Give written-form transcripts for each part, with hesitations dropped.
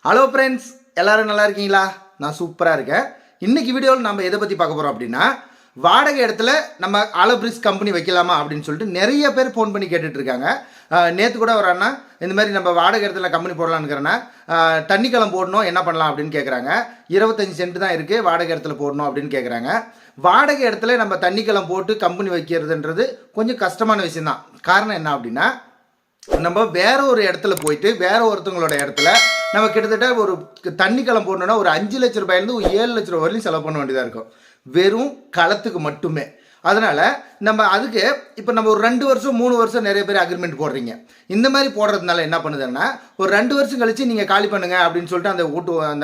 Hello friends, எல்லாரும் நல்லா இருக்கீங்களா? நான் சூப்பராக இருக்கேன். இன்றைக்கி வீடியோவில் நம்ம எதை பற்றி பார்க்க போகிறோம் அப்படின்னா, வாடகை இடத்துல நம்ம ஆலோபிரிஸ் கம்பெனி வைக்கலாமா அப்படின்னு சொல்லிட்டு நிறைய பேர் ஃபோன் பண்ணி கேட்டுட்ருக்காங்க. நேற்று கூட ஒரு அண்ணா இந்த மாதிரி நம்ம வாடகை இடத்துல கம்பெனி போடலான்னுக்கிறேன்னா தண்ணி கலம் போடணும் என்ன பண்ணலாம் அப்படின்னு கேட்குறாங்க. 25 சென்ட் தான் இருக்குது, வாடகை இடத்துல போடணும் அப்படின்னு கேட்குறாங்க. வாடகை இடத்துல நம்ம தண்ணி கலம் போட்டு கம்பெனி வைக்கிறதுன்றது கொஞ்சம் கஷ்டமான விஷயம்தான். காரணம் என்ன அப்படின்னா, நம்ம வேற ஒரு இடத்துல போயிட்டு வேற ஒருத்தவங்களோட இடத்துல நம்ம கிட்டத்தட்ட ஒரு தண்ணி கலம் போடணுன்னா ஒரு 5 லட்ச ரூபாயிலேருந்து ஒரு 7 லட்ச ரூபாய் வரையும் செலவு பண்ண வேண்டியதாக இருக்கும், வெறும் களத்துக்கு மட்டுமே. அதனால் நம்ம அதுக்கு இப்போ நம்ம ஒரு 2 வருஷம் 3 வருஷம் நிறைய பேர் அக்ரிமெண்ட் போடுறீங்க. இந்த மாதிரி போடுறதுனால என்ன பண்ணுதுன்னா, ஒரு 2 வருஷம் கழித்து நீங்கள் காலி பண்ணுங்க அப்படின்னு சொல்லிட்டு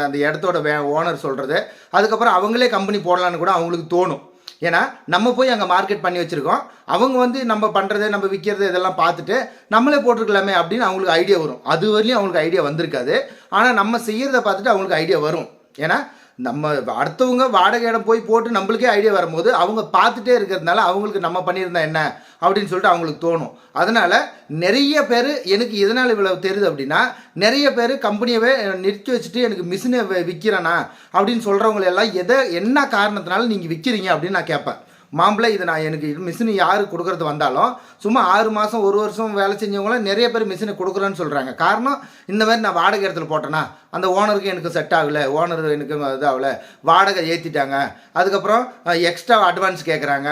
அந்த இடத்தோட ஓனர் சொல்கிறது, அதுக்கப்புறம் அவங்களே கம்பெனி போடலான்னு கூட அவங்களுக்கு தோணும். ஏன்னா நம்ம போய் அங்கே மார்க்கெட் பண்ணி வச்சுருக்கோம், அவங்க நம்ம பண்ணுறது நம்ம விற்கிறது இதெல்லாம் பார்த்துட்டு நம்மளே போட்டிருக்கலாமே அப்படின்னு அவங்களுக்கு ஐடியா வரும். அது வரையும் அவங்களுக்கு ஐடியா வந்திருக்காது, ஆனால் நம்ம செய்கிறத பார்த்துட்டு அவங்களுக்கு ஐடியா வரும். ஏன்னா நம்ம அடுத்தவங்க வாடகை இடம் போய் போட்டு நம்மளுக்கே ஐடியா வரும்போது அவங்க பார்த்துட்டே இருக்கிறதுனால அவங்களுக்கு நம்ம பண்ணியிருந்தா என்ன அப்படின்னு சொல்லிட்டு அவங்களுக்கு தோணும். அதனால் நிறைய பேர் எனக்கு எதனால் இவ்வளோ தெரியுது அப்படின்னா, நிறைய பேர் கம்பெனியவே நிறுத்தி வச்சுட்டு எனக்கு மிஷினை விற்கிறேன்னா அப்படின்னு சொல்கிறவங்களெல்லாம் என்ன காரணத்தினால நீங்கள் விற்கிறீங்க அப்படின்னு நான் கேட்பேன். மாம்பிள்ளை இது எனக்கு மிஷின் யார் கொடுக்குறது வந்தாலும் சும்மா 6 மாதம் 1 வருஷம் வேலை செஞ்சவங்களாம் நிறைய பேர் மிஷினை கொடுக்குறேன்னு சொல்கிறாங்க. காரணம், இந்த மாதிரி நான் வாடகை இடத்துல போட்டேன்னா அந்த ஓனருக்கு எனக்கு செட் ஆகலை, ஓனர் எனக்கு இதாகலை, வாடகை ஏற்றிட்டாங்க, அதுக்கப்புறம் எக்ஸ்ட்ரா அட்வான்ஸ் கேட்குறாங்க,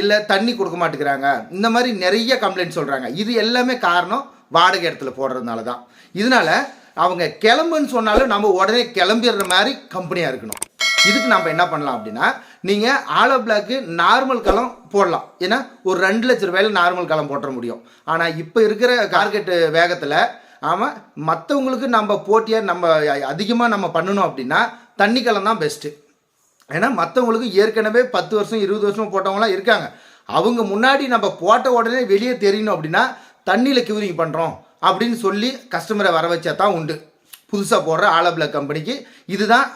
இல்லை தண்ணி கொடுக்க மாட்டேங்கிறாங்க, இந்த மாதிரி நிறைய கம்ப்ளைண்ட் சொல்கிறாங்க. இது எல்லாமே காரணம் வாடகை இடத்துல போடுறதுனால தான். இதனால் அவங்க கிளம்புன்னு சொன்னாலும் நம்ம உடனே கிளம்பிடுற மாதிரி கம்பெனியாக இருக்கணும். இதுக்கு நம்ம என்ன பண்ணலாம் அப்படின்னா, நீங்கள் ஆலோ பிளாக்கு நார்மல் களம் போடலாம். ஏன்னா ஒரு 2 லட்ச ரூபாயில் நார்மல் களம் போட்டுற முடியும். ஆனால் இப்போ இருக்கிற மார்க்கெட்டு வேகத்தில் ஆமாம் மற்றவங்களுக்கு நம்ம போட்டியாக நம்ம அதிகமாக நம்ம பண்ணணும் அப்படின்னா தண்ணி களம் தான் பெஸ்ட்டு. ஏன்னா மற்றவங்களுக்கு ஏற்கனவே 10 வருஷம் 20 வருஷம் போட்டவங்களாம் இருக்காங்க. அவங்க முன்னாடி நம்ம போட்ட உடனே வெளியே தெரியணும் அப்படின்னா தண்ணியில் கியூரிங் பண்ணுறோம் அப்படின்னு சொல்லி கஸ்டமரை வர வச்சா தான் உண்டு. புதுசாக போடுற ஆலோ பிளாக் கம்பெனிக்கு இதுதான்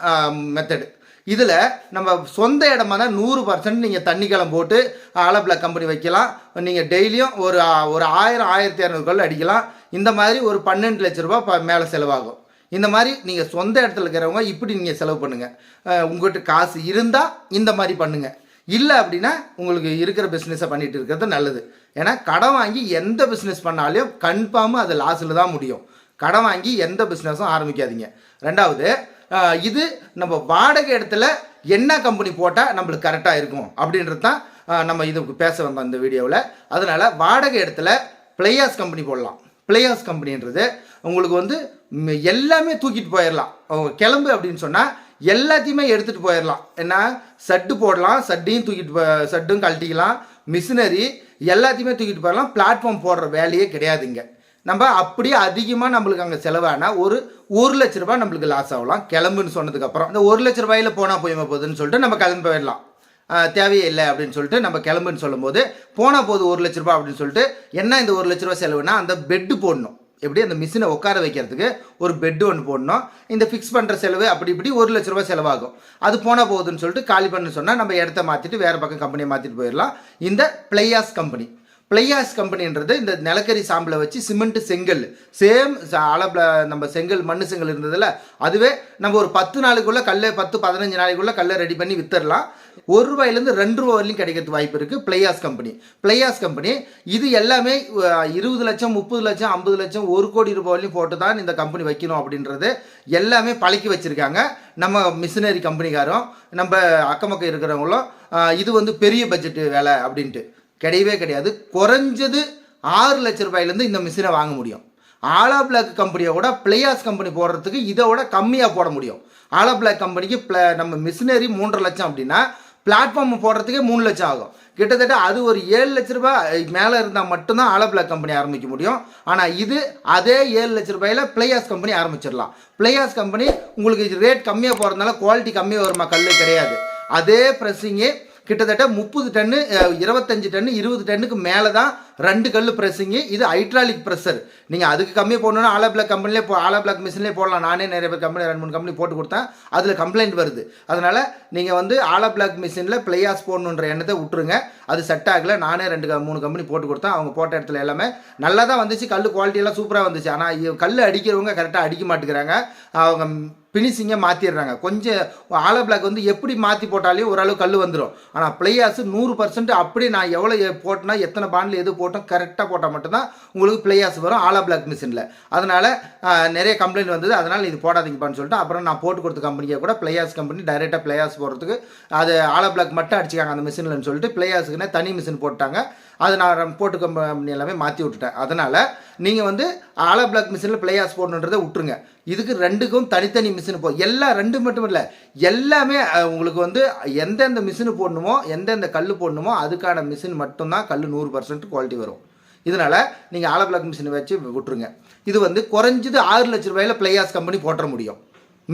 மெத்தடு. இதில் நம்ம சொந்த இடமா தான் 100% நீங்கள் தண்ணி கலம் போட்டு ஆலோ பிளாக் கம்பெனி வைக்கலாம். நீங்கள் டெய்லியும் ஒரு 1000 1200 கல் அடிக்கலாம். இந்த மாதிரி ஒரு 12 லட்ச ரூபா மேலே செலவாகும். இந்த மாதிரி நீங்கள் சொந்த இடத்துல இருக்கிறவங்க இப்படி நீங்கள் செலவு பண்ணுங்கள். உங்கள்கிட்ட காசு இருந்தால் இந்த மாதிரி பண்ணுங்கள், இல்லை அப்படின்னா உங்களுக்கு இருக்கிற பிஸ்னஸை பண்ணிகிட்டு இருக்கிறது நல்லது. ஏன்னா கடன் வாங்கி எந்த பிஸ்னஸ் பண்ணாலும் கன்ஃபார்மாக அது லாஸில் தான் முடியும். கடன் வாங்கி எந்த பிஸ்னஸும் ஆரம்பிக்காதீங்க. ரெண்டாவது, இது நம்ம வாடகை இடத்துல என்ன கம்பெனி போட்டால் நம்மளுக்கு கரெக்டாக இருக்கும் அப்படின்றது தான் நம்ம இதுக்கு பேச வந்தோம் இந்த வீடியோவில். அதனால் வாடகை இடத்துல பிளேயர்ஸ் கம்பெனி போடலாம். பிளேயர்ஸ் கம்பெனின்றது உங்களுக்கு எல்லாமே தூக்கிட்டு போயிடலாம். கிளம்பு அப்படின்னு சொன்னால் எல்லாத்தையுமே எடுத்துகிட்டு போயிடலாம். ஏன்னா சட்டு போடலாம், சட்டும் கழட்டிக்கலாம், மிஷினரி எல்லாத்தையுமே தூக்கிட்டு போயிடலாம். பிளாட்ஃபார்ம் போடுற வேலையே கிடையாதுங்க. நம்ம அப்படியே அதிகமாக நம்மளுக்கு அங்கே செலவானால் ஒரு 1 லட்ச ரூபாய் நம்மளுக்கு லாஸ் ஆகலாம். கிளம்புன்னு சொன்னதுக்கப்புறம் இந்த 1 லட்ச ரூபாயில் போனால் போதுன்னு சொல்லிட்டு நம்ம கிளம்பி போயிடலாம். தேவையே இல்லை அப்படின்னு சொல்லிட்டு நம்ம கிளம்புன்னு சொல்லும்போது போனால் போது 1 லட்ச ரூபாய் அப்படின்னு சொல்லிட்டு என்ன இந்த 1 லட்ச ரூபாய் செலவுனா அந்த பெட்டு போடணும். எப்படி அந்த மிஷினை உட்கார வைக்கிறதுக்கு ஒரு பெட்டு ஒன்று போடணும். இந்த ஃபிக்ஸ் பண்ணுற செலவு அப்படி இப்படி 1 லட்ச ரூபாய் செலவாகும். அது போனால் போகுதுன்னு சொல்லிட்டு காலி பண்ணு சொன்னால் நம்ம இடத்த மாற்றிட்டு வேறு பக்கம் கம்பெனியை மாற்றிட்டு போயிடலாம். இந்த பிளேயாஸ் கம்பெனின்றது இந்த நிலக்கரி சாம்பிளை வச்சு சிமெண்ட் செங்கல் சேம் அளவில் நம்ம செங்கல் மண் செங்கல் இருந்ததில்ல, அதுவே நம்ம ஒரு 10 நாளைக்குள்ளே 10-15 நாளைக்குள்ளே கல்லை ரெடி பண்ணி விற்றுடலாம். 1 ரூபாயிலேருந்து 2 ரூபா வரையும் கிடைக்கிறதுக்கு வாய்ப்பு இருக்குது. பிளேயாஸ் கம்பெனி இது எல்லாமே 20 லட்சம் 30 லட்சம் 50 லட்சம் 1 கோடி ரூபாய் வரையும் போட்டு தான் இந்த கம்பெனி வைக்கணும் அப்படின்றது எல்லாமே பழக்கி வச்சுருக்காங்க நம்ம மிஷினரி கம்பெனிக்காரும். நம்ம அக்கமக்கம் இருக்கிறவங்களும் இது பெரிய பட்ஜெட்டு வேலை அப்படின்ட்டு கிடையவே கிடையாது. குறைஞ்சது 6 லட்ச ரூபாயிலேருந்து இந்த மிஷினை வாங்க முடியும். ஆலோ பிளாக் கம்பெனியோட பிளேயாஸ் கம்பெனி போடுறதுக்கு இதோட கம்மியாக போட முடியும். ஆலோ பிளாக் கம்பெனிக்கு நம்ம மிஷினரி 3.5 லட்சம் அப்படின்னா பிளாட்ஃபார்ம் போடுறதுக்கே 3 லட்சம் ஆகும். கிட்டத்தட்ட அது ஒரு 7 லட்ச ரூபாய் மேலே இருந்தால் மட்டும்தான் ஆலோ பிளாக் கம்பெனி ஆரம்பிக்க முடியும். ஆனால் அதே 7 லட்ச ரூபாயில் பிளேயாஸ் கம்பெனி ஆரம்பிச்சிடலாம். பிளேயாஸ் கம்பெனி உங்களுக்கு ரேட் கம்மியாக போகிறதுனால குவாலிட்டி கம்மியாக வருமா? கல் கிடையாது. அதே ப்ரெஸ்ஸிங்கே கிட்டத்தட்ட 30 டன்னு 25 டன்னு 20 டன்னுக்கு மேலே தான் 2 கல் ப்ரெஸ்ஸிங்கு. இது ஹைட்ராலிக் ப்ரெஷர். நீங்கள் அதுக்கு கம்மி போடணுன்னா ஆலோ பிளாக் கம்பெனிலே ஆலோ பிளாக் மிஷின்லேயே போடலாம். நானே நிறைய பேர் கம்பெனி 2-3 கம்பெனி போட்டு கொடுத்தேன். அதில் கம்ப்ளைண்ட் வருது. அதனால் நீங்கள் வந்து ஆலோ பிளாக் மிஷினில் பிளேயாஸ் போடணுன்ற எண்ணத்தை விட்டுருங்க. அது செட் ஆகலை. நானே 2-3 கம்பெனி போட்டு கொடுத்தேன். அவங்க போட்ட இடத்துல எல்லாமே நல்லா தான் வந்துச்சு. கல் குவாலிட்டியெல்லாம் சூப்பராக வந்துச்சு. ஆனால் கல் அடிக்கிறவங்க கரெக்டாக அடிக்க மாட்டேங்கிறாங்க. அவங்க ஃபினிஷிங்கை மாற்றிடுறாங்க. கொஞ்சம் ஆலோ பிளாக் வந்து எப்படி மாற்றி போட்டாலே ஓரளவு கல் வந்துடும். ஆனால் பிளேயாஸ் 100% அப்படியே நான் எவ்வளோ போட்டேன்னா எத்தனை பாண்டில் எது போட்டோம் கரெக்டாக போட்டால் மட்டும்தான் உங்களுக்கு பிளேயாஸ் வரும் ஆலோ பிளாக் மிஷினில். அதனால் நிறைய கம்ப்ளைண்ட் வந்தது. அதனால் இது போடாதீங்கப்பான்னு சொல்லிட்டு அப்புறம் நான் போட்டு கொடுத்த கம்பெனியை கூட பிளேயாஸ் கம்பெனி டைரெக்டாக பிளேயாஸ் போடுறதுக்கு அது ஆலோ பிளாக் மட்டும் அடிச்சிக்காங்க அந்த மிஷினில்னு சொல்லிட்டு பிளேயாஸுக்குன்னே தனி மிஷின் போட்டாங்க. அது நான் போட்டு கம்பெனி எல்லாமே மாற்றி விட்டுட்டேன். அதனால் நீங்கள் வந்து ஆலோ பிளாக் மிஷினில் பிளேயாஸ் போடணுன்றதை விட்டுருங்க. இதுக்கு 2க்கும் தனித்தனி மிஷின் எல்லாம் 2 மட்டும் இல்லை, எல்லாமே உங்களுக்கு வந்து எந்தெந்த மிஷினு போடணுமோ எந்தெந்த கல் போடணுமோ அதுக்கான மிஷின் மட்டும்தான் கல் 100% குவாலிட்டி வரும். இதனால் நீங்கள் ஆலோ பிளாக் மிஷினை வச்சு விட்டுருங்க. இது வந்து குறைஞ்சது 6 லட்ச ரூபாயில் பிளேயாஸ் கம்பெனி போட்டுற முடியும்.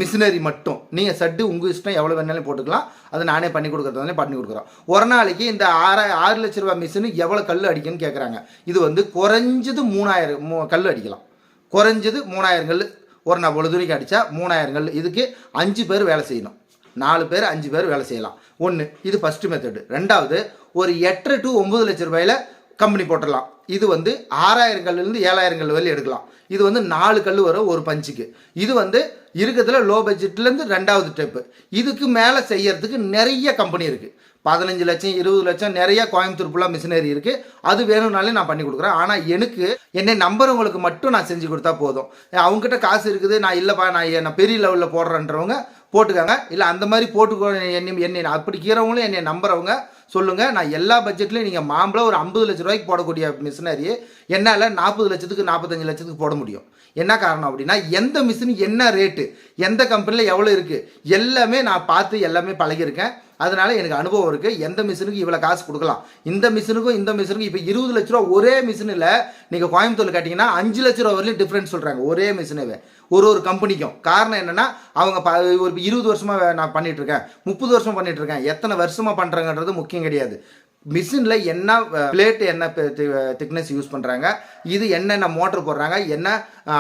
மிஷினரி மட்டும் நீங்கள் சட்டு உங்கள் இஷ்டம் எவ்வளோ வேணாலும் போட்டுக்கலாம். அது நானே பண்ணி கொடுக்குறதுனாலே பண்ணி கொடுக்குறோம். ஒரு நாளைக்கு இந்த 6 லட்ச ரூபா மிஷினு எவ்வளோ கல் அடிக்குன்னு கேட்குறாங்க. இது வந்து குறைஞ்சது 3000 கல் அடிக்கலாம். குறைஞ்சது 3000 கல் ஒரு நான் பொழுதுரைக்கு அடித்தா 3000 கல். இதுக்கு 5 பேர் வேலை செய்யணும். 4 பேர் 5 பேர் வேலை செய்யலாம். ஒன்று இது ஃபஸ்ட்டு மெத்தடு. ரெண்டாவது ஒரு 8 to 9 லட்ச ரூபாயில் கம்பெனி போட்டுடலாம். இது வந்து 6000 கல்லுலேருந்து 7000 கல் வரையும் எடுக்கலாம். இது வந்து 4 கல் வரும் ஒரு பஞ்சுக்கு. இது வந்து இருக்கிறதுல லோ பட்ஜெட்லேருந்து 2வது ஸ்டெப்பு. இதுக்கு மேலே செய்யறதுக்கு நிறைய கம்பெனி இருக்குது. 15 லட்சம் 20 லட்சம் நிறைய கோயம்புத்தூர் ஃபுல்லாக மிஷினரி இருக்குது. அது வேணும்னாலே நான் பண்ணி கொடுக்குறேன். ஆனால் எனக்கு என்னை நம்புறவங்களுக்கு மட்டும் நான் செஞ்சு கொடுத்தா போதும். அவங்ககிட்ட காசு இருக்குது, நான் இல்லைப்பா நான் பெரிய லெவலில் போடுறேன்றவங்க போட்டுக்காங்க. இல்லை அந்த மாதிரி என்னை அப்படி கீறவங்களும் என்னை நம்புறவங்க சொல்லுங்கள். நான் எல்லா பட்ஜெட்லையும் நீங்கள் மாம்பழம் ஒரு 50 லட்ச ரூபாய்க்கு போடக்கூடிய மிஷினரி என்னால் 40 லட்சத்துக்கு 45 லட்சத்துக்கு போட முடியும். என்ன காரணம் அப்படின்னா எந்த மிஷின் என்ன ரேட்டு எந்த கம்பெனியில் எவ்வளோ இருக்குது எல்லாமே நான் பார்த்து எல்லாமே பழகியிருக்கேன். அதனால எனக்கு அனுபவம் இருக்குது. எந்த மிஷினுக்கு இவ்வளோ காசு கொடுக்கலாம், இந்த மிஷினுக்கும் இந்த மிஷினுக்கும். இப்போ 20 லட்ச ரூபா ஒரே மிஷினில் நீங்கள் கோயம்புத்தூரில் கேட்டிங்கன்னா 5 லட்ச ரூபா வரையும் டிஃப்ரென்ஸ் சொல்கிறாங்க ஒரே மிஷினவே ஒரு கம்பெனிக்கும். காரணம் என்னென்னா அவங்க ஒரு 20 வருஷமாக நான் பண்ணிகிட்ருக்கேன், 30 வருஷம் பண்ணிகிட்ருக்கேன், எத்தனை வருஷமாக பண்ணுறாங்கன்றது முக்கியம் கிடையாது. மிஷினில் என்ன பிளேட் என்ன திக்னஸ் யூஸ் பண்ணுறாங்க, இது என்னென்ன மோட்டர் போடுறாங்க, என்ன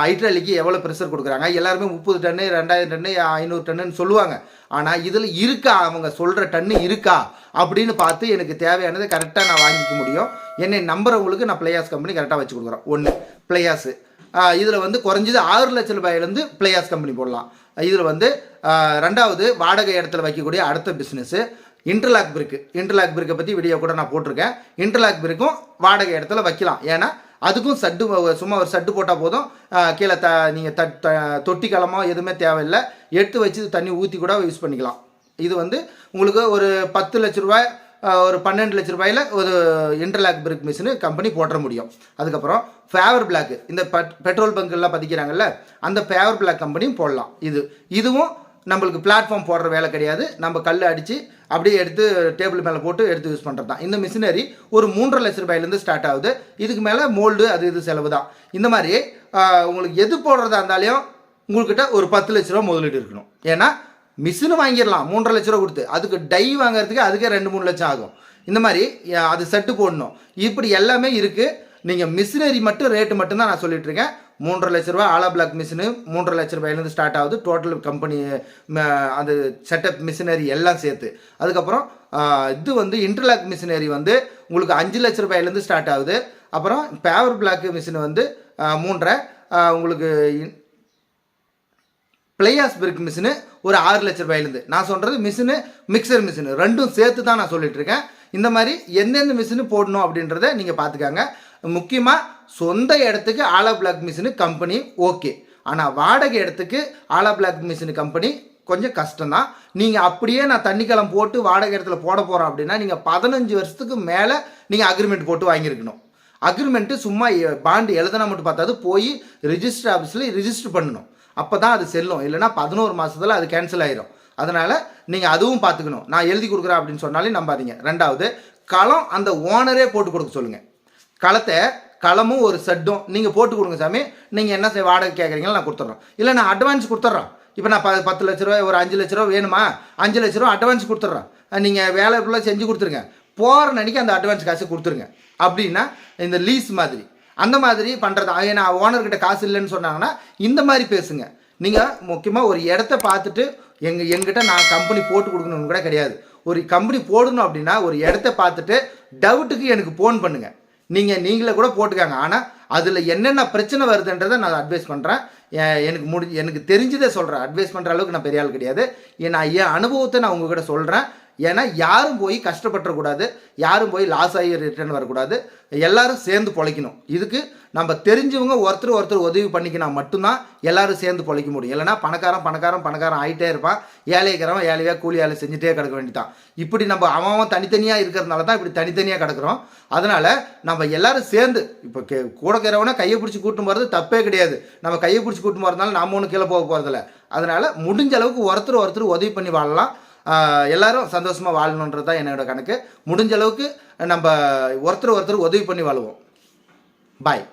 ஹைட்ராலிக்கு எவ்வளோ ப்ரெஷர் கொடுக்குறாங்க. எல்லாருமே 30 டன்னு 2000 டன்னு 500 டன்னுன்னு சொல்லுவாங்க. ஆனால் இதில் இருக்கா அவங்க சொல்கிற டன்னு இருக்கா அப்படின்னு பார்த்து எனக்கு தேவையானது கரெக்டாக நான் வாங்கிக்க முடியும். என்னை நம்புறவங்களுக்கு நான் பிளேயாஸ் கம்பெனி கரெக்டாக வச்சு கொடுக்குறேன். ஒன்று பிளேயாஸு இதில் வந்து குறைஞ்சது 6 லட்ச ரூபாயிலேருந்து பிளேயாஸ் கம்பெனி போடலாம். இதில் வந்து 2வது வாடகை இடத்துல வைக்கக்கூடிய அடுத்த பிஸ்னஸ்ஸு இன்டர்லாக் பிரிக்கு. இன்டர்லாக் பிரிக்கை பற்றி வீடியோ கூட நான் போட்டிருக்கேன். இன்டர்லாக் பிரிக்கும் வாடகை இடத்துல வைக்கலாம். ஏன்னா அதுக்கும் சட்டு சும்மா ஒரு சட்டு போட்டால் போதும். கீழே நீங்கள் தொட்டி களமோ எதுவுமே தேவையில்லை. எடுத்து வச்சு தண்ணி ஊற்றி கூட யூஸ் பண்ணிக்கலாம். இது வந்து உங்களுக்கு ஒரு 10 லட்ச ரூபாய் ஒரு 12 லட்ச ரூபாயில் ஒரு இன்டர்லாக் பிரிக் மிஷினு கம்பெனி போட்டுற முடியும். அதுக்கப்புறம் ஃபேவர் பிளாக்கு இந்த பெட்ரோல் பங்க்லாம் பதிக்கிறாங்கல்ல அந்த ஃபேவர் பிளாக் கம்பெனியும் போடலாம். இதுவும் நம்மளுக்கு பிளாட்ஃபார்ம் போடுற வேலை கிடையாது. நம்ம கல் அடித்து அப்படியே எடுத்து டேபிள் மேலே போட்டு எடுத்து யூஸ் பண்ணுறது தான். இந்த மிஷினரி ஒரு 3.5 லட்ச ரூபாயிலேருந்து ஸ்டார்ட் ஆகுது. இதுக்கு மேலே மோல்டு அது இது செலவு தான். இந்த மாதிரி உங்களுக்கு எது போடுறதா இருந்தாலும் உங்கள்கிட்ட ஒரு 10 லட்ச ரூபா முதலீடு இருக்கணும். ஏன்னா மிஷினு வாங்கிடலாம் 3.5 லட்ச ரூபா கொடுத்து, அதுக்கு டை வாங்குறதுக்கு அதுக்கே 2-3 லட்சம் ஆகும். இந்த மாதிரி அது செட்டு போடணும். இப்படி எல்லாமே இருக்குது. நீங்கள் மிஷினரி மட்டும் ரேட்டு மட்டும்தான் நான் சொல்லிட்டு இருக்கேன். 3.5 லட்ச ரூபா ஆலோ பிளாக் மிஷினு 3.5 லட்ச ரூபாயிலேருந்து ஸ்டார்ட் ஆகுது. டோட்டல் கம்பெனி அந்த செட்டப் மிஷினரி எல்லாம் சேர்த்து. அதுக்கப்புறம் இது வந்து இன்டர்லாக் மிஷினரி வந்து உங்களுக்கு 5 லட்ச ரூபாயிலேருந்து ஸ்டார்ட் ஆகுது. அப்புறம் பேவர் பிளாக் மிஷின் வந்து 3.5. உங்களுக்கு பிளேயாஸ் பிரிக் மிஷினு ஒரு 6 லட்ச ரூபாயிலேருந்து. நான் சொல்கிறது மிஷினு மிக்சர் மிஷினு ரெண்டும் சேர்த்து தான் நான் சொல்லிட்டு இருக்கேன். இந்த மாதிரி எந்தெந்த மிஷினு போடணும் அப்படின்றத நீங்கள் பார்த்துக்காங்க. முக்கியமாக சொந்த இடத்துக்கு hollow block machine company okay. ஆனால் வாடகை இடத்துக்கு ஆலோ பிளாக் மிஷினு கம்பெனி கொஞ்சம் கஷ்டம்தான். நீங்கள் அப்படியே நான் தண்ணிக்கலம் போட்டு வாடகை இடத்துல போட போகிறோம் அப்படின்னா நீங்கள் 15 வருஷத்துக்கு மேலே நீங்கள் அக்ரிமெண்ட் போட்டு வாங்கியிருக்கணும். அக்ரிமெண்ட்டு சும்மா பாண்டு எழுதுனா மட்டும் பார்த்தாது, போய் ரிஜிஸ்டர் ஆஃபீஸில் ரிஜிஸ்டர் பண்ணணும். அப்போ தான் அது செல்லும். இல்லைனா 11 மாதத்தில் அது கேன்சல் ஆயிரும். அதனால் நீங்கள் அதுவும் பார்த்துக்கணும். நான் எழுதி கொடுக்குறேன் அப்படின்னு சொன்னாலே நம்பாதீங்க. 2வது களம் அந்த ஓனரே போட்டு கொடுக்க சொல்லுங்கள். களமும் ஒரு செட்டும் நீங்கள் போட்டு கொடுங்க சாமி. நீங்கள் என்ன வாடகை கேட்குறீங்களோ நான் கொடுத்துட்றேன். இல்லை நான் அட்வான்ஸ் கொடுத்துட்றேன். இப்போ நான் 10 லட்ச ரூபா ஒரு 5 லட்ச ரூபா வேணுமா, 5 லட்ச ரூபா அட்வான்ஸ் கொடுத்துட்றேன். நீங்கள் வேலை ஃபுல்லாக செஞ்சு கொடுத்துருங்க. போகிற அன்றைக்கி அந்த அட்வான்ஸ் காசு கொடுத்துருங்க. அப்படின்னா இந்த லீஸ் மாதிரி அந்த மாதிரி பண்ணுறது. ஏன்னா ஓனர்கிட்ட காசு இல்லைன்னு சொன்னாங்கன்னா இந்த மாதிரி பேசுங்க. நீங்கள் முக்கியமாக ஒரு இடத்த பார்த்துட்டு எங்கிட்ட நான் கம்பெனி போட்டு கொடுக்கணும்னு கூட கிடையாது. ஒரு கம்பெனி போடணும் அப்படின்னா ஒரு இடத்த பார்த்துட்டு டவுட்டுக்கு எனக்கு ஃபோன் பண்ணுங்கள். நீங்களே கூட போட்டுக்காங்க. ஆனால் அதில் என்னென்ன பிரச்சனை வருதுன்றதை நான் அட்வைஸ் பண்ணுறேன். எனக்கு தெரிஞ்சதை சொல்கிறேன். அட்வைஸ் பண்ணுற அளவுக்கு நான் பெரிய ஆள் கிடையாது. நான் என் அனுபவத்தை நான் உங்ககிட்ட சொல்கிறேன். ஏன்னா யாரும் போய் கஷ்டப்பட்டுறக்கூடாது, யாரும் போய் லாஸ் ஆகி ரிட்டர்ன் வரக்கூடாது. எல்லாரும் சேர்ந்து பொழைக்கணும். இதுக்கு நம்ம தெரிஞ்சவங்க ஒருத்தர் உதவி பண்ணிக்கினா மட்டும்தான் எல்லாரும் சேர்ந்து பொழைக்க முடியும். இல்லைனா பணக்காரன் ஆகிட்டே இருப்பான். ஏழைக்கிறவன் ஏழையாக கூலி வேலை செஞ்சுட்டே கிடக்க வேண்டியதான். இப்படி நம்ம அவன் தனித்தனியாக இருக்கிறதுனால தான் இப்படி தனித்தனியாக கிடக்கிறோம். அதனால் நம்ம எல்லாரும் சேர்ந்து இப்போ கூட இருக்கிறவனா கையை பிடிச்சி கூட்டும் போகிறது தப்பே கிடையாது. நம்ம கையை பிடிச்சி கூட்டும் போகிறதுனால நாம ஒன்றும் கீழே போக போகிறதில்ல. அதனால் முடிஞ்ச அளவுக்கு ஒருத்தர் உதவி பண்ணி வாழலாம். எல்லாரும் சந்தோஷமாக வாழணுன்றது தான் என்னோட கணக்கு. முடிஞ்ச அளவுக்கு நம்ம ஒருத்தர் உதவி பண்ணி வாழுவோம். பாய்.